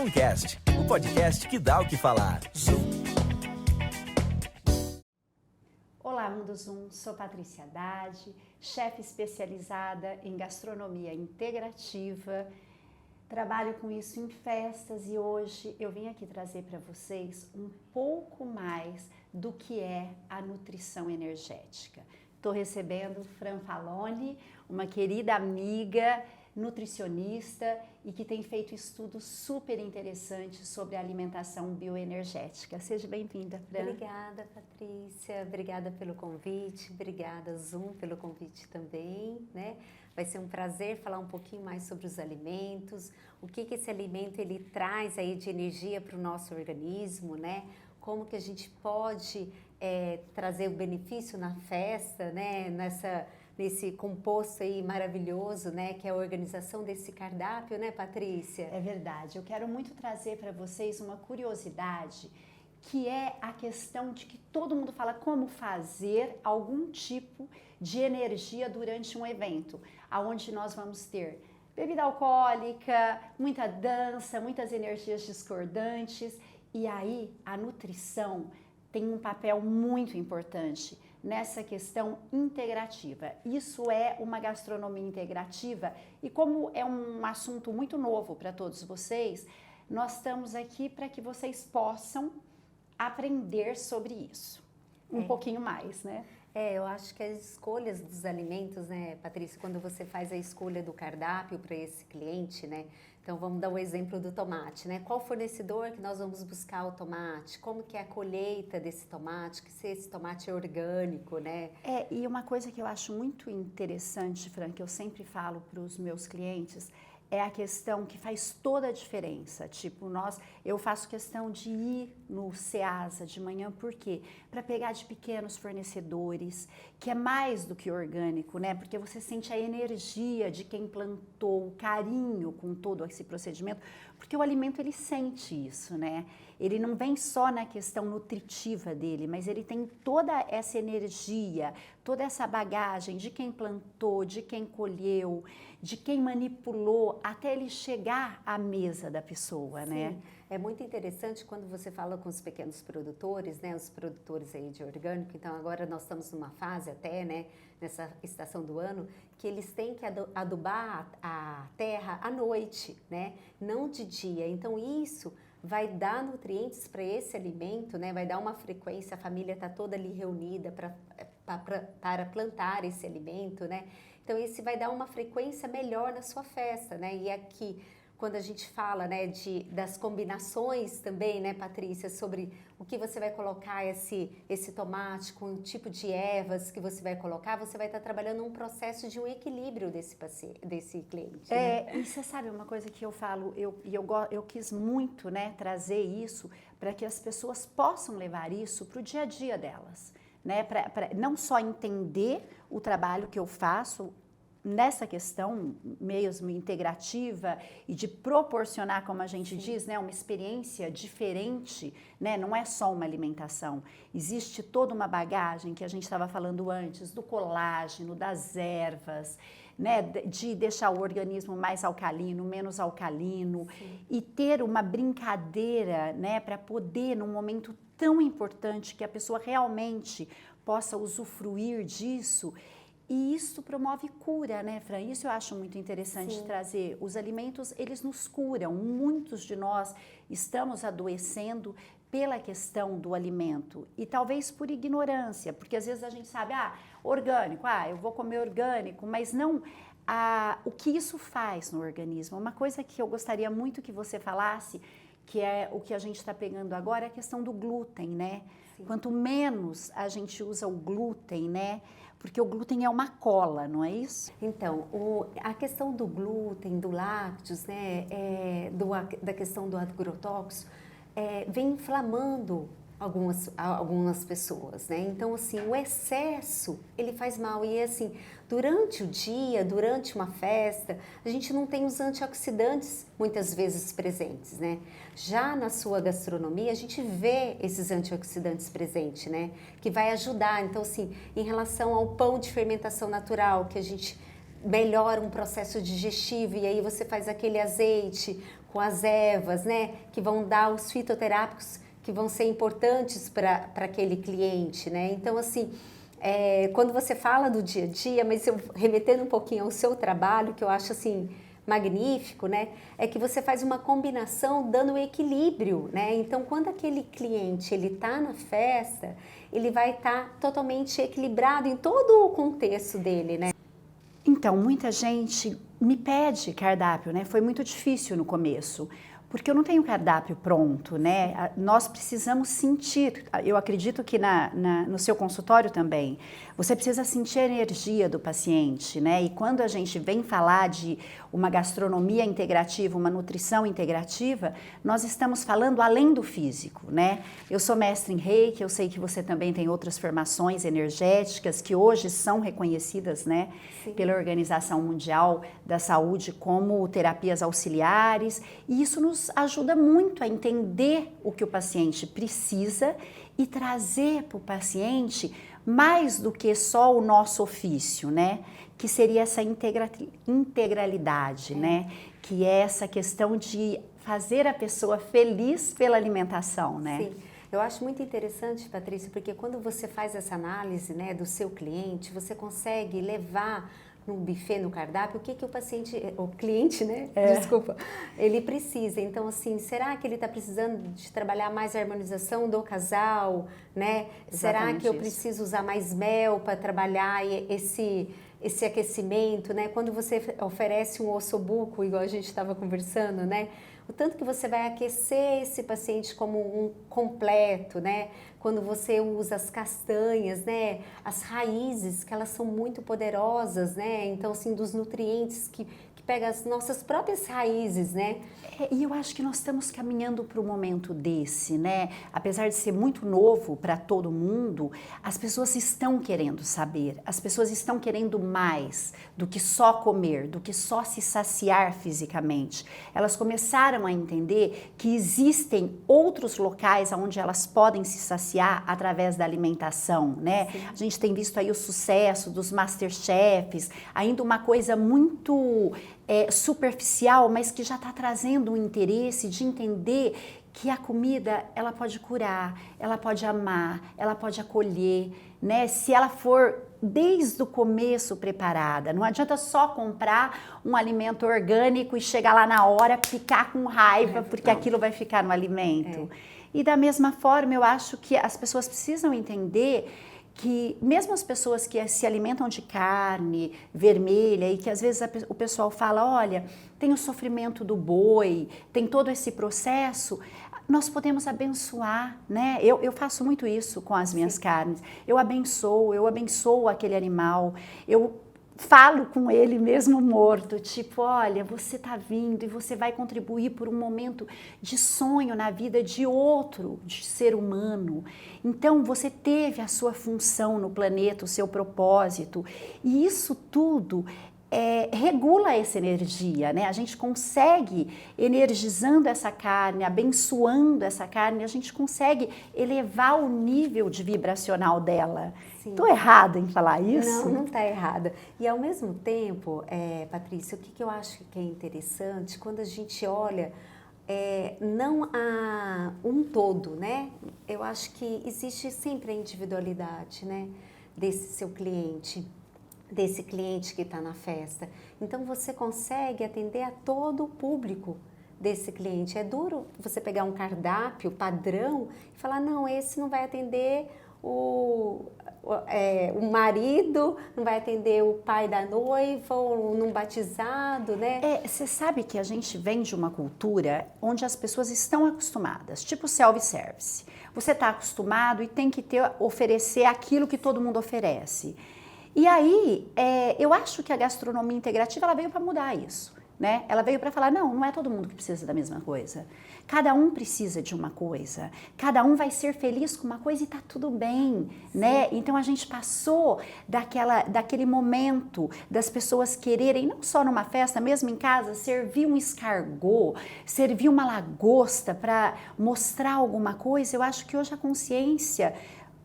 Zoomcast, o podcast que dá o que falar. Olá, Mundo Zoom, sou Patrícia Haddad, chefe especializada em gastronomia integrativa. Trabalho com isso em festas e hoje eu vim aqui trazer para vocês um pouco mais do que é a nutrição energética. Estou recebendo Fran Faloni, uma querida amiga nutricionista e que tem feito estudos super interessantes sobre a alimentação bioenergética. Seja bem-vinda, Fran. Obrigada, Patrícia. Obrigada pelo convite. Obrigada, Zoom, pelo convite também, né? Vai ser um prazer falar um pouquinho mais sobre os alimentos, o que esse alimento ele traz aí de energia para o nosso organismo, né? Como que a gente pode trazer o benefício na festa, né? Nesse composto aí maravilhoso, né? Que é a organização desse cardápio, né, Patrícia? É verdade. Eu quero muito trazer para vocês uma curiosidade, que é a questão de que todo mundo fala como fazer algum tipo de energia durante um evento, aonde nós vamos ter bebida alcoólica, muita dança, muitas energias discordantes, e aí a nutrição tem um papel muito importante nessa questão integrativa. Isso é uma gastronomia integrativa e como é um assunto muito novo para todos vocês, nós estamos aqui para que vocês possam aprender sobre isso um pouquinho mais, né? Eu acho que as escolhas dos alimentos, né, Patrícia, quando você faz a escolha do cardápio para esse cliente, né? Então vamos dar o exemplo do tomate, né? Qual fornecedor que nós vamos buscar o tomate? Como que é a colheita desse tomate? Que se esse tomate é orgânico, né? E uma coisa que eu acho muito interessante, Fran, que eu sempre falo para os meus clientes, é a questão que faz toda a diferença. Tipo, eu faço questão de ir no Ceasa de manhã, por quê? Para pegar de pequenos fornecedores, que é mais do que orgânico, né? Porque você sente a energia de quem plantou, o carinho com todo esse procedimento, porque o alimento ele sente isso, né? Ele não vem só na questão nutritiva dele, mas ele tem toda essa energia, toda essa bagagem de quem plantou, de quem colheu, de quem manipulou até ele chegar à mesa da pessoa, né? Sim. É muito interessante quando você fala com os pequenos produtores, né? Os produtores aí de orgânico. Então agora nós estamos numa fase até, né? Nessa estação do ano, que eles têm que adubar a terra à noite, né? Não de dia. Então isso vai dar nutrientes para esse alimento, né? Vai dar uma frequência, a família está toda ali reunida para plantar esse alimento, né? Então, esse vai dar uma frequência melhor na sua festa, né? E aqui, quando a gente fala, né, das combinações também, né, Patrícia, sobre o que você vai colocar esse tomate com o tipo de ervas que você vai colocar, você vai estar trabalhando um processo de um equilíbrio desse cliente. Né? E você sabe uma coisa que eu falo, eu quis muito, né, trazer isso para que as pessoas possam levar isso para o dia a dia delas. Né, para não só entender o trabalho que eu faço nessa questão mesmo integrativa e de proporcionar, como a gente diz, né, uma experiência diferente, né, não é só uma alimentação, existe toda uma bagagem que a gente estava falando antes, do colágeno, das ervas, né, de deixar o organismo mais alcalino, menos alcalino. Sim. E ter uma brincadeira, né, para poder, num momento tão importante, que a pessoa realmente possa usufruir disso. E isso promove cura, né, Fran? Isso eu acho muito interessante. Sim. Trazer. Os alimentos, eles nos curam. Muitos de nós estamos adoecendo pela questão do alimento e talvez por ignorância, porque às vezes a gente sabe, orgânico, eu vou comer orgânico, mas não o que isso faz no organismo. Uma coisa que eu gostaria muito que você falasse, que é o que a gente está pegando agora, é a questão do glúten, né? Sim. Quanto menos a gente usa o glúten, né? Porque o glúten é uma cola, não é isso? Então, a questão do glúten, do lácteos, né? Da questão do agrotóxico, vem inflamando algumas pessoas, né? Então, assim, o excesso, ele faz mal. E, assim, durante o dia, durante uma festa, a gente não tem os antioxidantes muitas vezes presentes, né? Já na sua gastronomia, a gente vê esses antioxidantes presentes, né? Que vai ajudar. Então, assim, em relação ao pão de fermentação natural, que a gente melhora um processo digestivo e aí você faz aquele azeite com as ervas, né, que vão dar os fitoterápicos que vão ser importantes para aquele cliente, né? Então, assim, quando você fala do dia a dia, mas eu remetendo um pouquinho ao seu trabalho, que eu acho, assim, magnífico, né? É que você faz uma combinação dando equilíbrio, né? Então, quando aquele cliente, ele tá na festa, ele vai estar totalmente equilibrado em todo o contexto dele, né? Então, muita gente me pede cardápio, né? Foi muito difícil no começo, porque eu não tenho cardápio pronto, né? Nós precisamos sentir, eu acredito que no seu consultório também, você precisa sentir a energia do paciente, né? E quando a gente vem falar de uma gastronomia integrativa, uma nutrição integrativa, nós estamos falando além do físico, né? Eu sou mestre em Reiki, eu sei que você também tem outras formações energéticas que hoje são reconhecidas, né? Sim. Pela Organização Mundial da Saúde como terapias auxiliares, e isso nos ajuda muito a entender o que o paciente precisa e trazer para o paciente mais do que só o nosso ofício, né? Que seria essa integralidade, né? Que é essa questão de fazer a pessoa feliz pela alimentação, né? Sim. Eu acho muito interessante, Patrícia, porque quando você faz essa análise, né, do seu cliente, você consegue levar no buffet, no cardápio, o que o paciente, o cliente, né, desculpa, ele precisa. Então, assim, será que ele está precisando de trabalhar mais a harmonização do casal, né? Será que eu preciso usar mais mel para trabalhar esse aquecimento, né? Quando você oferece um ossobuco, igual a gente estava conversando, né? O tanto que você vai aquecer esse paciente como um completo, né? Quando você usa as castanhas, né? As raízes, que elas são muito poderosas, né? Então, assim, dos nutrientes que pega as nossas próprias raízes, né? E eu acho que nós estamos caminhando para um momento desse, né? Apesar de ser muito novo para todo mundo, as pessoas estão querendo saber, as pessoas estão querendo mais do que só comer, do que só se saciar fisicamente. Elas começaram a entender que existem outros locais onde elas podem se saciar através da alimentação, né? Sim. A gente tem visto aí o sucesso dos Masterchefs, ainda uma coisa muito superficial, mas que já está trazendo um interesse de entender que a comida, ela pode curar, ela pode amar, ela pode acolher, né? Se ela for desde o começo preparada. Não adianta só comprar um alimento orgânico e chegar lá na hora, ficar com raiva, porque aquilo vai ficar no alimento. E da mesma forma, eu acho que as pessoas precisam entender que mesmo as pessoas que se alimentam de carne vermelha e que às vezes o pessoal fala, olha, tem o sofrimento do boi, tem todo esse processo, nós podemos abençoar, né? Eu faço muito isso com as minhas carnes, eu abençoo aquele animal, eu falo com ele mesmo morto, tipo, olha, você tá vindo e você vai contribuir por um momento de sonho na vida de outro, de ser humano. Então, você teve a sua função no planeta, o seu propósito, e isso tudo regula essa energia, né? A gente consegue, energizando essa carne, abençoando essa carne, a gente consegue elevar o nível de vibracional dela. Estou errada em falar isso? Não, não está errada. E ao mesmo tempo, Patrícia, o que eu acho que é interessante, quando a gente olha não a um todo, né? Eu acho que existe sempre a individualidade, né? Desse seu cliente, desse cliente que está na festa. Então, você consegue atender a todo o público desse cliente. É duro você pegar um cardápio padrão e falar, não, esse não vai atender o marido, não vai atender o pai da noiva ou num batizado, né? Você sabe que a gente vem de uma cultura onde as pessoas estão acostumadas, tipo self-service. Você está acostumado e tem que oferecer aquilo que todo mundo oferece. E aí, eu acho que a gastronomia integrativa ela veio para mudar isso, né? Ela veio para falar, não é todo mundo que precisa da mesma coisa. Cada um precisa de uma coisa, cada um vai ser feliz com uma coisa e tá tudo bem, né? Então a gente passou daquele momento das pessoas quererem, não só numa festa, mesmo em casa, servir um escargot, servir uma lagosta para mostrar alguma coisa. Eu acho que hoje a consciência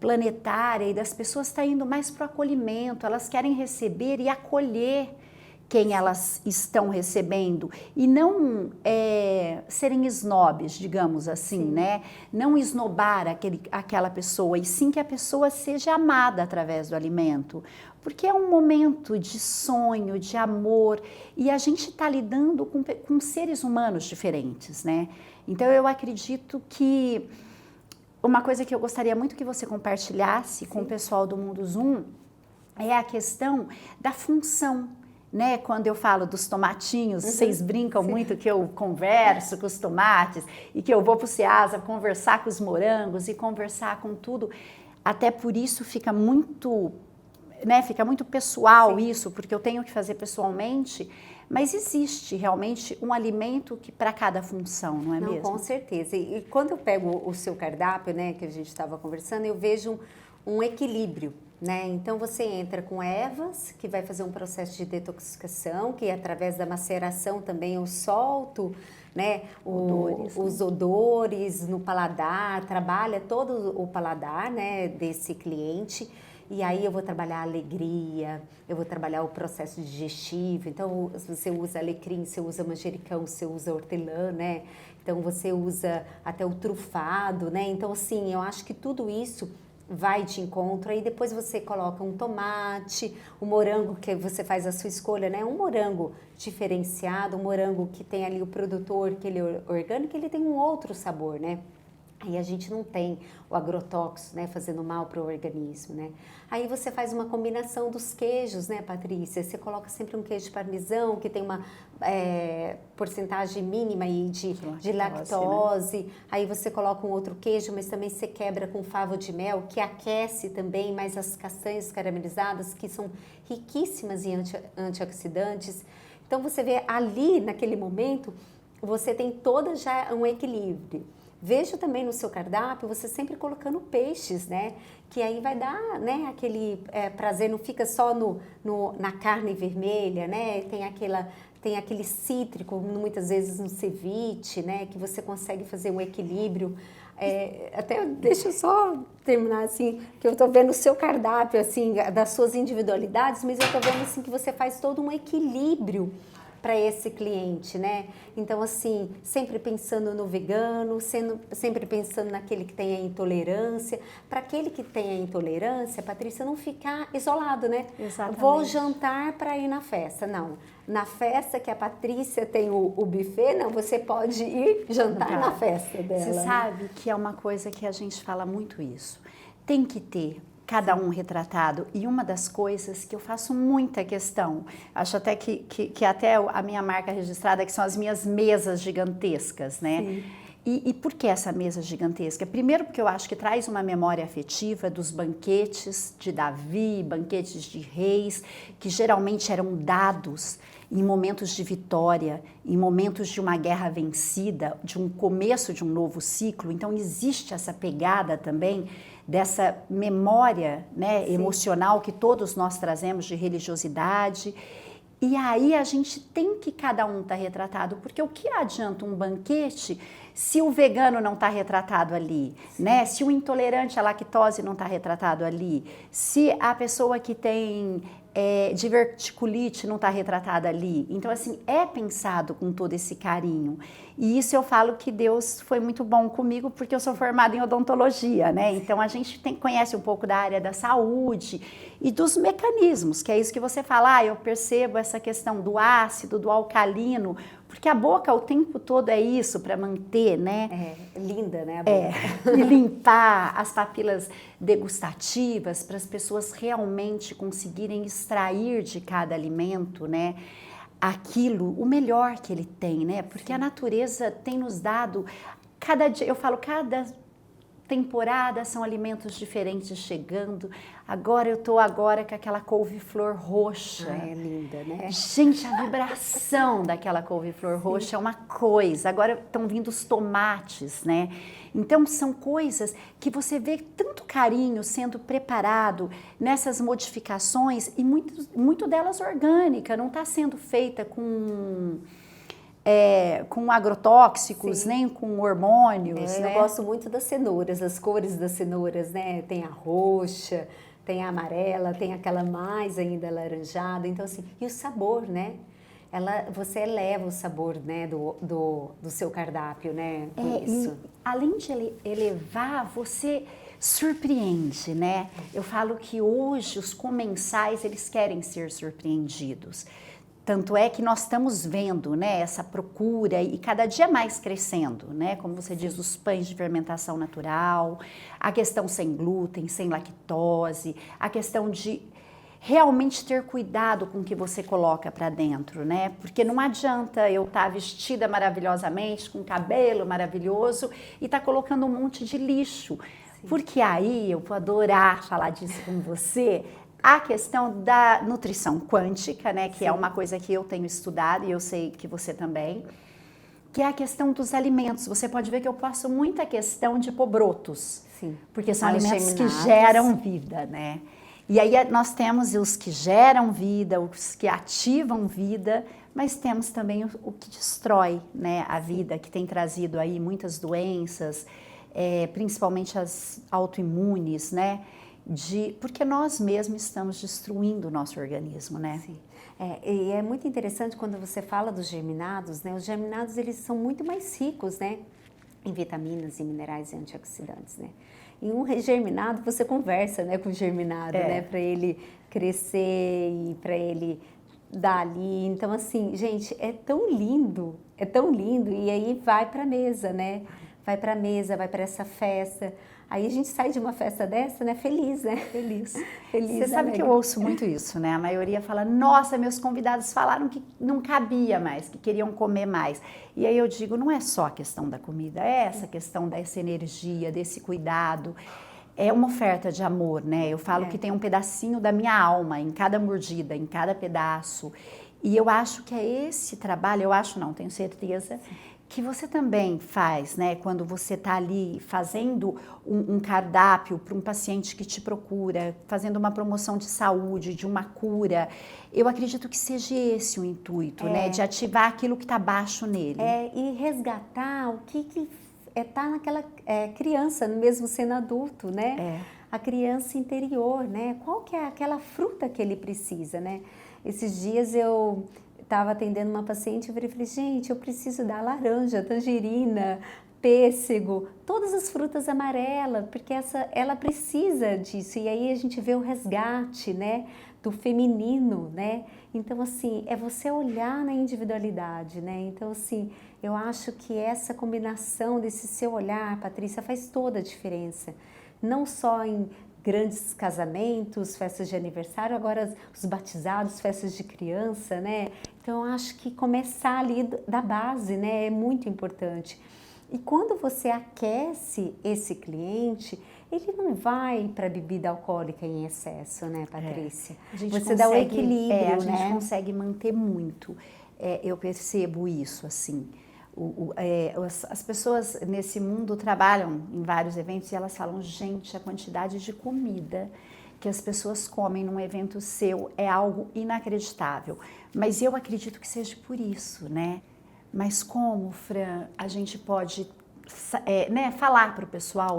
planetária e das pessoas está indo mais para o acolhimento, elas querem receber e acolher, quem elas estão recebendo e não serem snobs, digamos assim, né? Não esnobar aquela pessoa, e sim que a pessoa seja amada através do alimento. Porque é um momento de sonho, de amor, e a gente está lidando com seres humanos diferentes, né? Então eu acredito que uma coisa que eu gostaria muito que você compartilhasse com o pessoal do Mundo Zoom é a questão da função. Né? Quando eu falo dos tomatinhos, vocês brincam muito que eu converso com os tomates e que eu vou para o Ceasa conversar com os morangos e conversar com tudo. Até por isso fica muito, né? Fica muito pessoal isso, porque eu tenho que fazer pessoalmente. Mas existe realmente um alimento que para cada função, não é mesmo? Com certeza. E quando eu pego o seu cardápio, né, que a gente estava conversando, eu vejo um equilíbrio. Né? Então você entra com ervas, que vai fazer um processo de detoxificação, que através da maceração também eu solto, né, os odores no paladar, trabalha todo o paladar, né, desse cliente. E aí eu vou trabalhar a alegria, eu vou trabalhar o processo digestivo. Então você usa alecrim, você usa manjericão, você usa hortelã, né? Então você usa até o trufado, né? Então assim, eu acho que tudo isso vai de encontro, aí depois você coloca um tomate, o morango que você faz a sua escolha, né? Um morango diferenciado, um morango que tem ali o produtor, que ele é orgânico, ele tem um outro sabor, né? Aí a gente não tem o agrotóxico, né, fazendo mal para o organismo, né? Aí você faz uma combinação dos queijos, né, Patrícia? Você coloca sempre um queijo parmesão, que tem uma porcentagem mínima aí de lactose. Né? Aí você coloca um outro queijo, mas também você quebra com favo de mel, que aquece também, mais as castanhas caramelizadas, que são riquíssimas em antioxidantes. Então você vê ali, naquele momento, você tem toda já um equilíbrio. Vejo também no seu cardápio você sempre colocando peixes, né? Que aí vai dar, né, aquele prazer, não fica só na carne vermelha, né? Tem aquele cítrico, muitas vezes no ceviche, né? Que você consegue fazer um equilíbrio. Até deixa eu só terminar assim, que eu tô vendo o seu cardápio, assim, das suas individualidades, mas eu tô vendo assim que você faz todo um equilíbrio para esse cliente, né? Então, assim, sempre pensando no vegano, sempre pensando naquele que tem a intolerância. Para aquele que tem a intolerância, Patrícia, não ficar isolado, né? Exatamente. Vou jantar para ir na festa. Não. Na festa que a Patrícia tem o buffet, não, você pode ir jantar na festa dela. Você sabe que é uma coisa que a gente fala muito isso. Tem que ter cada um retratado, e uma das coisas que eu faço muita questão, acho até que até a minha marca registrada, que são as minhas mesas gigantescas, né? E por que essa mesa gigantesca? Primeiro porque eu acho que traz uma memória afetiva dos banquetes de Davi, banquetes de reis, que geralmente eram dados em momentos de vitória, em momentos de uma guerra vencida, de um começo de um novo ciclo. Então existe essa pegada também dessa memória, né, emocional que todos nós trazemos de religiosidade. E aí a gente tem que cada um estar retratado, porque o que adianta um banquete se o vegano não está retratado ali, né? Se o intolerante à lactose não está retratado ali, se a pessoa que tem diverticulite não está retratada ali. Então, assim, é pensado com todo esse carinho. E isso eu falo que Deus foi muito bom comigo, porque eu sou formada em odontologia, né? Então, a gente conhece um pouco da área da saúde e dos mecanismos, que é isso que você fala, eu percebo essa questão do ácido, do alcalino, porque a boca o tempo todo é isso, para manter, né? Linda, né, a boca? E limpar as papilas degustativas para as pessoas realmente conseguirem extrair de cada alimento, né? Aquilo, o melhor que ele tem, né? Porque a natureza tem nos dado, cada dia, eu falo, cada temporada são alimentos diferentes chegando. Agora eu tô com aquela couve-flor roxa. É linda, né? Gente, a vibração daquela couve-flor roxa é uma coisa. Agora estão vindo os tomates, né? Então são coisas que você vê tanto carinho sendo preparado nessas modificações e muito delas orgânica, não está sendo feita com agrotóxicos, nem com hormônios, né? Eu gosto muito das cenouras, as cores das cenouras, né? Tem a roxa, tem a amarela, tem aquela mais ainda alaranjada, então assim, e o sabor, né? Você eleva o sabor, né, do seu cardápio, né, com isso. E, além de elevar, você surpreende, né? Eu falo que hoje os comensais, eles querem ser surpreendidos. Tanto é que nós estamos vendo, né, essa procura e cada dia mais crescendo, né? Como você diz, os pães de fermentação natural, a questão sem glúten, sem lactose, a questão de realmente ter cuidado com o que você coloca para dentro, né? Porque não adianta eu estar vestida maravilhosamente, com cabelo maravilhoso e estar colocando um monte de lixo. Sim. Porque aí eu vou adorar falar disso com você. A questão da nutrição quântica, né, que Sim. é uma coisa que eu tenho estudado e eu sei que você também, que é a questão dos alimentos. Você pode ver que eu passo muita questão de pôr brotos, Sim. porque são alimentos que geram vida, né? E aí nós temos os que geram vida, os que ativam vida, mas temos também o que destrói, né, a vida, que tem trazido aí muitas doenças, principalmente as autoimunes, né? Porque nós mesmos estamos destruindo o nosso organismo, né? Sim. E é muito interessante quando você fala dos germinados, né? Os germinados, eles são muito mais ricos, né? Em vitaminas e minerais e antioxidantes, né? Em um germinado, você conversa, né, com o germinado, né? Para ele crescer e para ele dar ali. Então, assim, gente, é tão lindo. E aí vai para a mesa, né? Vai para a mesa, vai para essa festa. Aí a gente sai de uma festa dessa, né, feliz, né? Feliz. Você sabe que eu ouço muito isso, né? A maioria fala, nossa, meus convidados falaram que não cabia mais, que queriam comer mais. E aí eu digo, não é só a questão da comida, é essa questão dessa energia, desse cuidado. É uma oferta de amor, né? Eu falo que tem um pedacinho da minha alma em cada mordida, em cada pedaço. E eu acho que é esse trabalho, eu acho não, tenho certeza, que você também faz, né? Quando você está ali fazendo um cardápio para um paciente que te procura, fazendo uma promoção de saúde, de uma cura, eu acredito que seja esse o intuito, né? De ativar aquilo que está baixo nele. E resgatar o que está naquela criança, mesmo sendo adulto, né? A criança interior, né? Qual que é aquela fruta que ele precisa, né? Esses dias eu estava atendendo uma paciente e eu falei, gente, eu preciso da laranja, tangerina, pêssego, todas as frutas amarelas, porque ela precisa disso. E aí a gente vê o resgate, né, do feminino, né? Então, assim, é você olhar na individualidade, né? Então, assim, eu acho que essa combinação desse seu olhar, Patrícia, faz toda a diferença. Não só em grandes casamentos, festas de aniversário, agora os batizados, festas de criança, né? Então, eu acho que começar ali da base, né, é muito importante. E quando você aquece esse cliente, ele não vai para bebida alcoólica em excesso, né, Patrícia? Você dá o equilíbrio, a gente consegue manter muito. Eu percebo isso, assim. As pessoas nesse mundo trabalham em vários eventos e elas falam, gente, a quantidade de comida que as pessoas comem num evento seu é algo inacreditável. Mas eu acredito que seja por isso, né? Mas como, Fran, a gente pode falar para o pessoal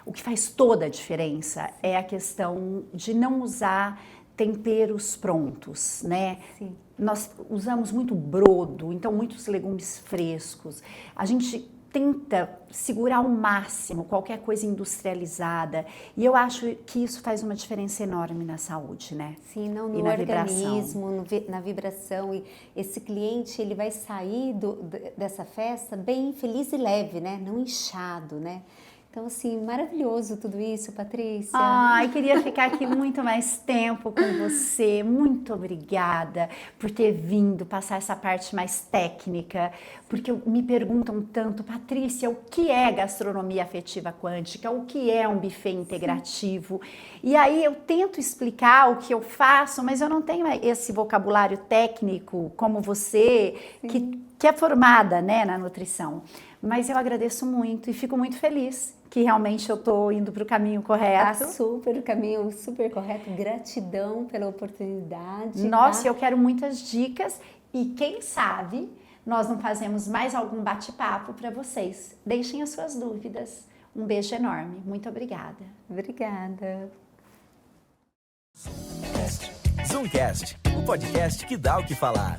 o que faz toda a diferença é a questão de não usar temperos prontos, né? Sim. Nós usamos muito brodo, então muitos legumes frescos. A gente tenta segurar ao máximo qualquer coisa industrializada e eu acho que isso faz uma diferença enorme na saúde, né? Sim, no organismo, na vibração. E esse cliente, ele vai sair dessa festa bem feliz e leve, né? Não inchado, né? Então, assim, maravilhoso tudo isso, Patrícia. Ai, queria ficar aqui muito mais tempo com você. Muito obrigada por ter vindo passar essa parte mais técnica, porque me perguntam tanto, Patrícia, o que é gastronomia afetiva quântica? O que é um buffet integrativo? E aí eu tento explicar o que eu faço, mas eu não tenho esse vocabulário técnico como você, que é formada, né, na nutrição. Mas eu agradeço muito e fico muito feliz que realmente eu estou indo para o caminho correto. O caminho super correto. Gratidão pela oportunidade. Nossa, eu quero muitas dicas e quem sabe nós não fazemos mais algum bate-papo para vocês. Deixem as suas dúvidas. Um beijo enorme. Muito obrigada. Obrigada. Zoomcast, o podcast que dá o que falar.